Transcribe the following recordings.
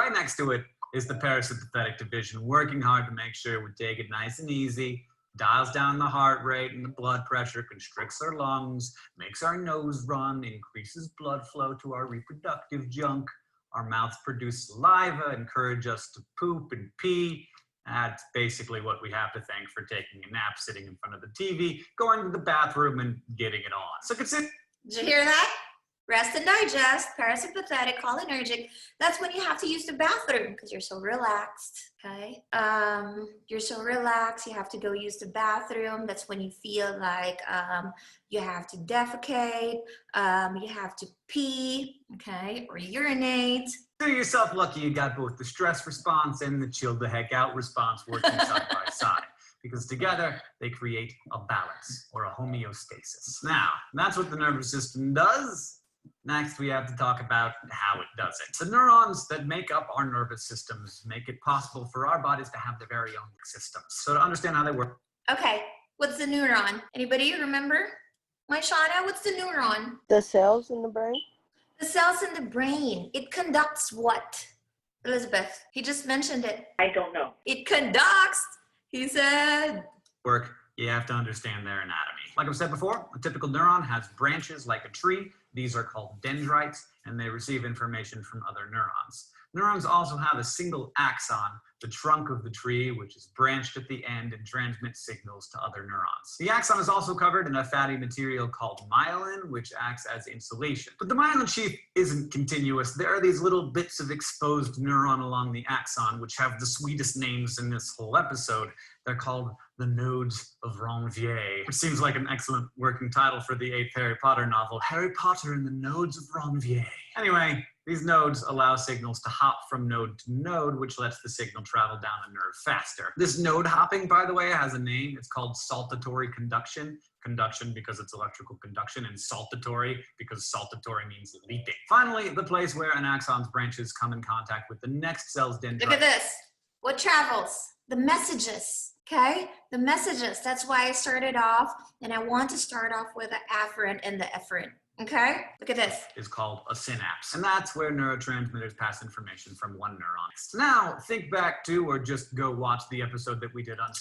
right next to it is the parasympathetic division, working hard to make sure we take it nice and easy, dials down the heart rate and the blood pressure, constricts our lungs, makes our nose run, increases blood flow to our reproductive junk. Our mouths produce saliva, encourage us to poop and pee. That's basically what we have to thank for taking a nap, sitting in front of the TV, going to the bathroom, and getting it on. So that's it. Did you hear that? Rest and digest, parasympathetic, cholinergic. That's when you have to use the bathroom because you're so relaxed, okay? You're so relaxed, you have to go use the bathroom. That's when you feel like you have to defecate, you have to pee, okay, or urinate. Consider yourself lucky you got both the stress response and the chill the heck out response working side by side, because together they create a balance or a homeostasis. Now, that's what the nervous system does. Next, we have to talk about how it does it. The neurons that make up our nervous systems make it possible for our bodies to have their very own systems. So to understand how they work. Okay, what's the neuron? Anybody remember? My Shauna, what's the neuron? The cells in the brain? The cells in the brain. It conducts what? Elizabeth, he just mentioned it. I don't know. It conducts, he said. Work, you have to understand their anatomy. Like I've said before, a typical neuron has branches like a tree. These are called dendrites, and they receive information from other neurons. Neurons also have a single axon, the trunk of the tree, which is branched at the end and transmits signals to other neurons. The axon is also covered in a fatty material called myelin, which acts as insulation. But the myelin sheath isn't continuous. There are these little bits of exposed neuron along the axon, which have the sweetest names in this whole episode. They're called the nodes of Ranvier, which seems like an excellent working title for the 8th Harry Potter novel, Harry Potter and the Nodes of Ranvier. Anyway, these nodes allow signals to hop from node to node, which lets the signal travel down a nerve faster. This node hopping, by the way, has a name. It's called saltatory conduction. Conduction because it's electrical conduction, and saltatory because saltatory means leaping. Finally, the place where an axon's branches come in contact with the next cell's dendrite. Look at this. What travels? The messages. Okay, the messages. That's why I started off, and I want to start off with the afferent and the efferent. Okay, look at this. Is called a synapse, and that's where neurotransmitters pass information from one neuron. Now, think back to, or just go watch the episode that we did on.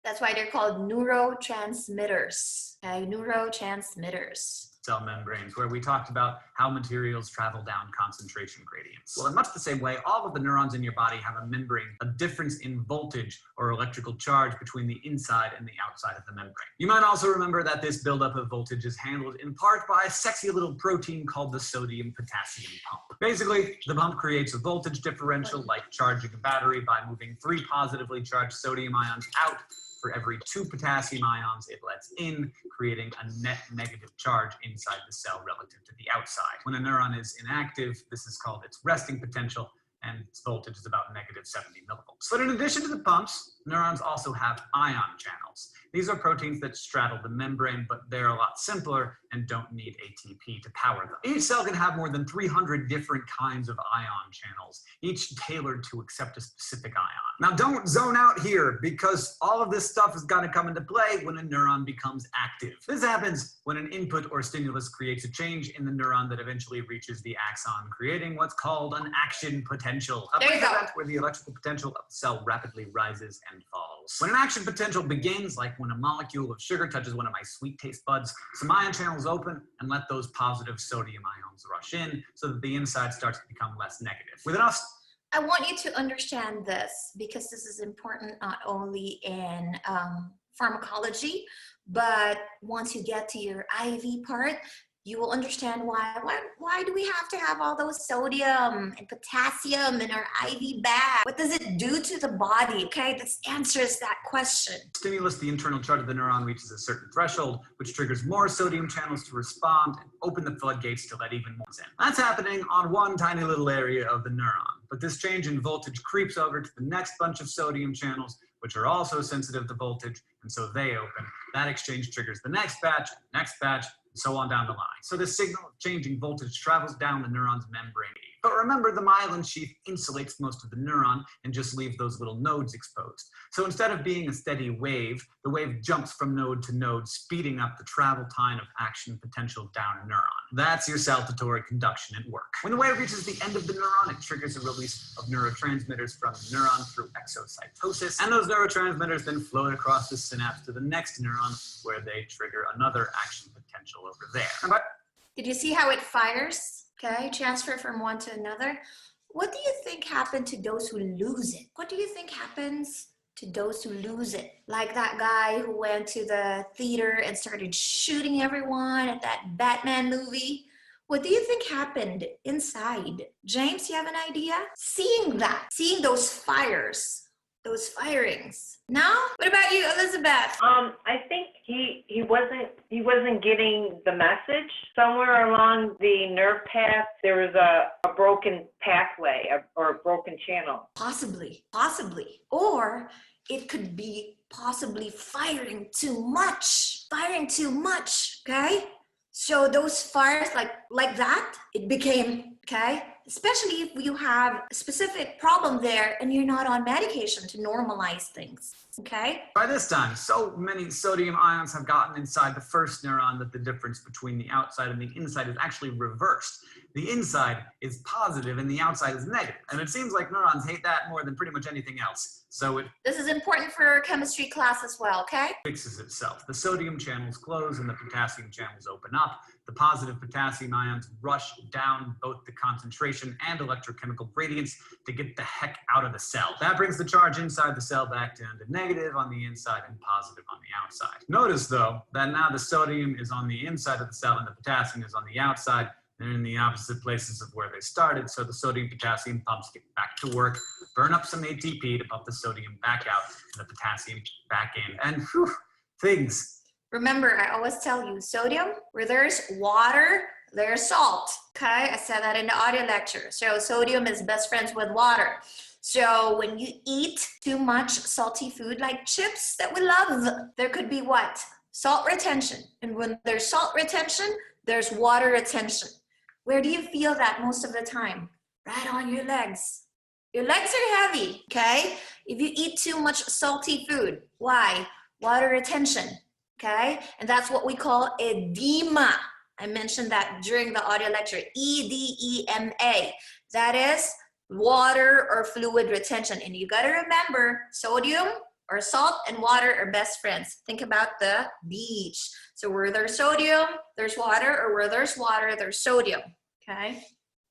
That's why they're called neurotransmitters. Okay, neurotransmitters. Cell membranes, where we talked about how materials travel down concentration gradients. Well, in much the same way, all of the neurons in your body have a membrane, a difference in voltage or electrical charge between the inside and the outside of the membrane. You might also remember that this buildup of voltage is handled in part by a sexy little protein called the sodium-potassium pump. Basically, the pump creates a voltage differential like charging a battery by moving 3 positively charged sodium ions out for every 2 potassium ions it lets in, creating a net negative charge inside the cell relative to the outside. When a neuron is inactive, this is called its resting potential, and its voltage is about negative 70 millivolts. But in addition to the pumps, neurons also have ion channels. These are proteins that straddle the membrane, but they're a lot simpler and don't need ATP to power them. Each cell can have more than 300 different kinds of ion channels, each tailored to accept a specific ion. Now don't zone out here, because all of this stuff is going to come into play when a neuron becomes active. This happens when an input or stimulus creates a change in the neuron that eventually reaches the axon, creating what's called an action potential. A event where the electrical potential of the cell rapidly rises and falls. When an action potential begins, like when a molecule of sugar touches one of my sweet taste buds, some ion channels open and let those positive sodium ions rush in so that the inside starts to become less negative. With enough I want you to understand this, because this is important not only in pharmacology, but once you get to your IV part, you will understand why do we have to have all those sodium and potassium in our IV bag? What does it do to the body? Okay, this answers that question. Stimulus, the internal chart of the neuron reaches a certain threshold, which triggers more sodium channels to respond and open the floodgates to let even more in. That's happening on one tiny little area of the neuron. But this change in voltage creeps over to the next bunch of sodium channels, which are also sensitive to voltage, and so they open. That exchange triggers the next batch, so on down the line. So the signal of changing voltage travels down the neuron's membrane. But remember, the myelin sheath insulates most of the neuron and just leaves those little nodes exposed. So instead of being a steady wave, the wave jumps from node to node, speeding up the travel time of action potential down a neuron. That's your saltatory conduction at work. When the wave reaches the end of the neuron, it triggers a release of neurotransmitters from the neuron through exocytosis, and those neurotransmitters then float across the synapse to the next neuron, where they trigger another action potential over there. Did you see how it fires? Okay, transfer from one to another. What do you think happened to those who lose it? What do you think happens to those who lose it? Like that guy who went to the theater and started shooting everyone at that Batman movie. What do you think happened inside? James, you have an idea? Seeing that, seeing those fires, those firings. No? What about you, Elizabeth? I think he wasn't getting the message. Somewhere along the nerve path, there was a broken pathway or a broken channel. Possibly. Or it could be possibly firing too much, okay? So those fires like that, it became, okay? Especially if you have a specific problem there and you're not on medication to normalize things, okay? By this time, so many sodium ions have gotten inside the first neuron that the difference between the outside and the inside is actually reversed. The inside is positive and the outside is negative. And it seems like neurons hate that more than pretty much anything else. So it This is important for chemistry class as well, okay? fixes itself. The sodium channels close and the potassium channels open up. The positive potassium ions rush down both the concentration and electrochemical gradients to get the heck out of the cell. That brings the charge inside the cell back down to negative on the inside and positive on the outside. Notice though, that now the sodium is on the inside of the cell and the potassium is on the outside. They're in the opposite places of where they started, so the sodium-potassium pumps get back to work, burn up some ATP to pump the sodium back out and the potassium back in. And whew, things. Remember, I always tell you, sodium, where there's water, there's salt, okay? I said that in the audio lecture. So sodium is best friends with water. So when you eat too much salty food like chips that we love, there could be what? Salt retention. And when there's salt retention, there's water retention. Where do you feel that most of the time? Right on your legs. Your legs are heavy, okay? If you eat too much salty food, why? Water retention, okay? And that's what we call edema. I mentioned that during the audio lecture, EDEMA. That is water or fluid retention. And you gotta remember, sodium or salt and water are best friends. Think about the beach. So where there's sodium, there's water, or where there's water, there's sodium, okay?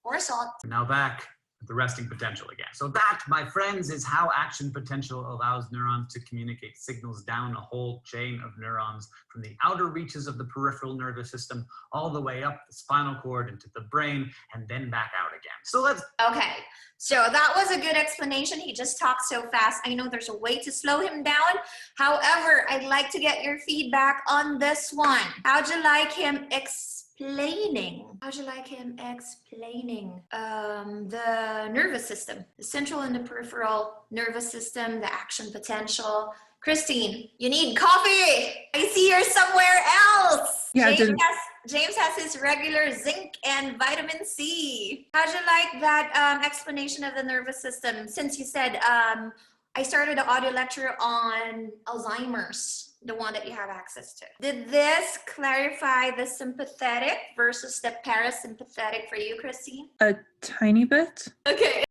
Or salt. Now back at the resting potential again. So that, my friends, is how action potential allows neurons to communicate signals down a whole chain of neurons from the outer reaches of the peripheral nervous system all the way up the spinal cord into the brain and then back out again. So let's... Okay, so that was a good explanation. He just talked so fast. I know there's a way to slow him down. However, I'd like to get your feedback on this one. How'd you like him explaining? How'd you like him explaining the nervous system, the central and the peripheral nervous system, the action potential? Christine, you need coffee. I see you're somewhere else. Yeah, James has his regular zinc and vitamin C. How'd you like that explanation of the nervous system? Since you said I started an audio lecture on Alzheimer's, the one that you have access to. Did this clarify the sympathetic versus the parasympathetic for you, Christine? A tiny bit. Okay.